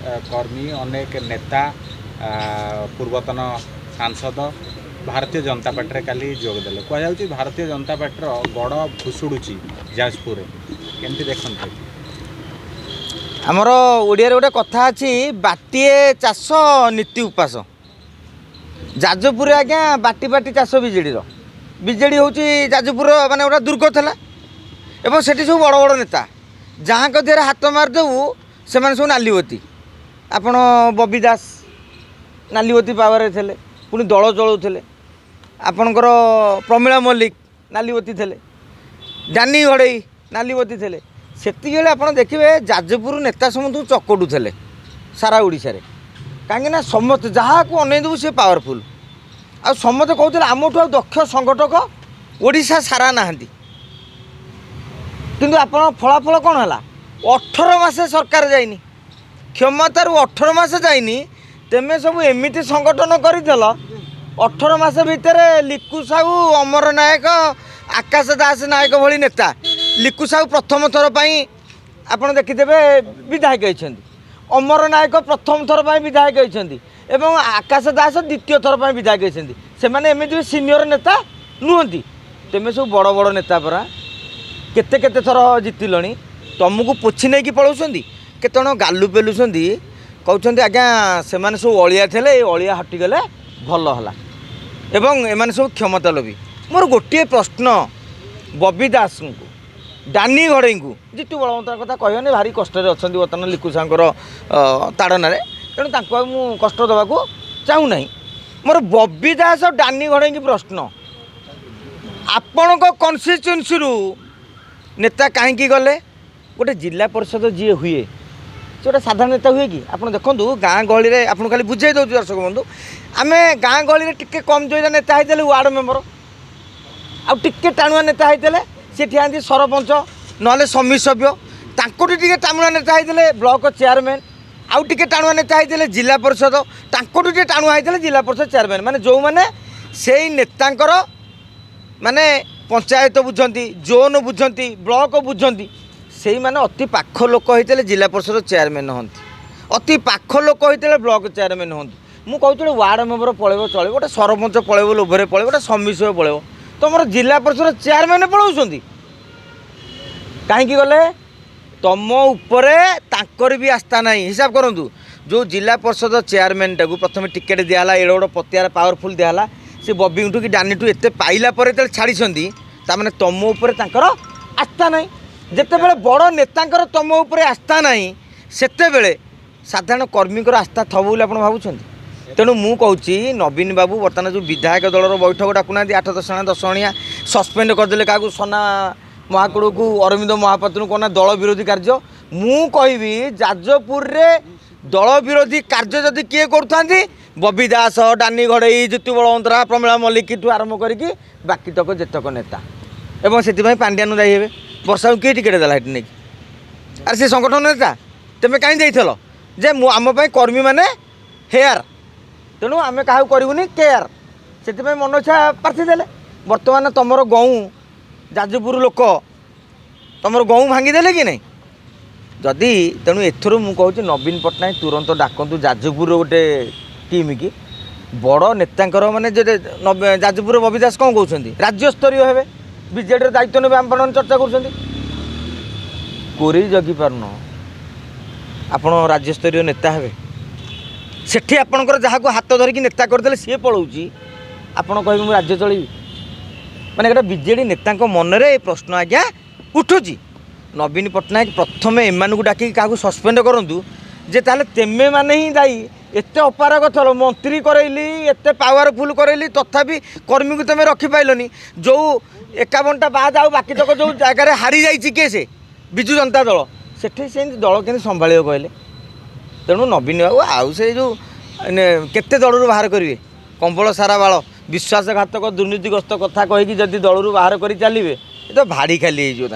कर्मी अनेक नेता पूर्वतन सांसद भारतीय जनता पार्टी काली जोगदे कहुच्छी भारतीय जनता पार्टी गड़ भुशुड़ी जाजपुर केमती देखते आमर ओडिया गोटे कथा अच्छी बाटे चाष नीति उपास जाजपुर आज्ञा बाटी बाटी चाष विजेडी हूँ जाजपुर माने गोटे दुर्ग था एवं सेठी सब बड़ बड़ नेता जहाँ देहरे हाथ मारिदेबू से सब नालीवती आपण बबी दास नालीवती पावर थे पुणी दल चलाऊे आपणकर प्रमिला मल्लिक नालीवती थे डानी घड़ई नालीवती थे सेतिक आप देखिए जाजपुर नेता समस्त चकटुले सारा ओडिशा रे कहीं समस्त जहाँ को अनेदेबू सी पावरफुल आ समस्त कहते आमठू आ दक्ष संगठक ओडिशा सारा नहांती किंतु आप फलाफल कौन है 18 मास सरकार जाइनी क्षमतार 18 मास जाइनी तेमे सब एमती संगठन करदेल 18 मास भितर लिकु साहू अमर नायक आकाश दास नायक भली नेता लिकु साहू प्रथम थर पर आप देखिदेवे विधायक होती अमर नायक प्रथम थर पर विधायक होती एवं आकाश दास द्वितीय थर पर विधायक होती से एमती सीनियर नेता नुहति तेमे सब बड़ बड़ नेता परा केते केते थर जितिलणी तुमको पोछि नहीं कि पलाउछंदी केते जण गालु पेलुछंदी कहउछंदी आज्ञा से माने सब अलिया थे अलिया हटिगले भल हला एवं एमाने सब क्षमता लोभी मोर गोटे प्रश्न बबी दास को डानी घड़ई को जितु बलवंतर कथा कहने भारी कष्ट अच्छा बर्तमान लिकु सागर ताड़न तेणु मु कष्ट देवाक चाहूना मोर बबी दास और डानी घड़ई की प्रश्न आपण कन्स्टिट्युएन्सी नेता कहीं गले गोटे जिला परिषद जी हुए से गोटे साधारण नेता हुए कि आप देखो गाँ गहली में आपको खाली बुझे दूँ दर्शक बंधु आम गाँ गहली में टिके कम जोईदा नेता होते वार्ड मेम्बर आउ टिके टाणुआ नेता होते सी ठिया सरपंच ना समिति सभ्य टे टाणुआ नेता होते ब्लॉक चेयरमैन आउ टे टाणुआ नेता होते जिला परिषद टे टाणुआ होते जिला परिषद चेयरमैन माने जो मैंने से नेतांकर माने पंचायत बुझंती जोन बुझंती ब्लॉक बुझंती से माने अति पाख लोक होते जिला परिषद चेयरमैन हमें अति पाख लोक होते ब्लॉक चेयरमैन हमें मुझे कहते वार्ड मेम्बर पलैब चलो गोटे सरपंच पलैब लोभर पलैब गोटे समिति पलैब तुम जिला परिषद चेयरमैन पलाउछंती कहीं गले तुम उपरे तांकर भी आस्था ना हिसाब करूँ जो जिला परिषद चेयरमैन टाक प्रथम टिकेट दिहला एड़ गोटे पतियार पावरफुल दिहला से बबी टू कि डानी टू एत पाइला छाड़ी ताने तुम उपर आस्था ना जिते बड़े बड़ नेता तुम उपर आस्था ना सेते साधारण कर्मी आस्था थब बोली आप भावुं तेणु मु कहूँ नवीन बाबू बर्तमान जो विधायक दलर बैठक डाकुना 8-10 जण 10 जणिया सस्पेंड करदे क्या सना महाकुड़ को अरविंद महापात्र को दल विरोधी कार्य मु कहि जाजपुर रे दल विरोधी कार्य जदि किए कर बबी दास डानी घड़ई ज्योति बलवंतरा प्रमिला मल्लिक ठू आरंभ करके बाकी तक जेतक नेता एवं से पांड्यानु दायी हे वर्षा को किए टिकेट देला नहीं अरे से संगठन नेता तेमे कहीं जाइल जे आम कर्मी मैंने हेयर तेणु आम क्या करूनी केयर से मन इच्छा प्रार्थी देले बर्तमान तुम गऊ जाजपुर लोक तुम गऊ भांगीदेले कि नहीं जदि तेणु एथर मुझे नवीन पट्टनायक तुरंत डाकतु जाजपुर गोटे टीम की बड़ नेता माने जाजपुर बबी दास कौन कहते राज्य स्तरीय हे विजेडी दायित्व ने आम चर्चा कर जगी पारन आप राज्य स्तरीय नेता हे सेठी आपणकर जहाँ को हाथ धरिकी नेता करदे सी पलाऊँगी आपड़ कह राज्य चलि माने गोटे विजेडी नेता मनरे प्रश्न आज्ञा उठुची नवीन पट्टनायक प्रथम एम डाक क्या सस्पेंड करूँ जे ताले तेमे माने ही दायी एत अपारग थल मंत्री करैली एत पावरफुल करैली तथापि कर्मी को तुम रखिपाइलनी जो 51टा बाद आउ बाकी तक जो जगार हारी जाइए किए से विजु जनता दल सेठी से दल के संभाल कहले तेणु नवीन बाबू आउ से जो केते दलरू बाहर करेंगे कंबल सारा बाल विश्वासघातक दुर्नीतिग्रस्त कथा कहीकि जदि दलरू बाहर कर चलिए ये तो भाड़ी खाली हो।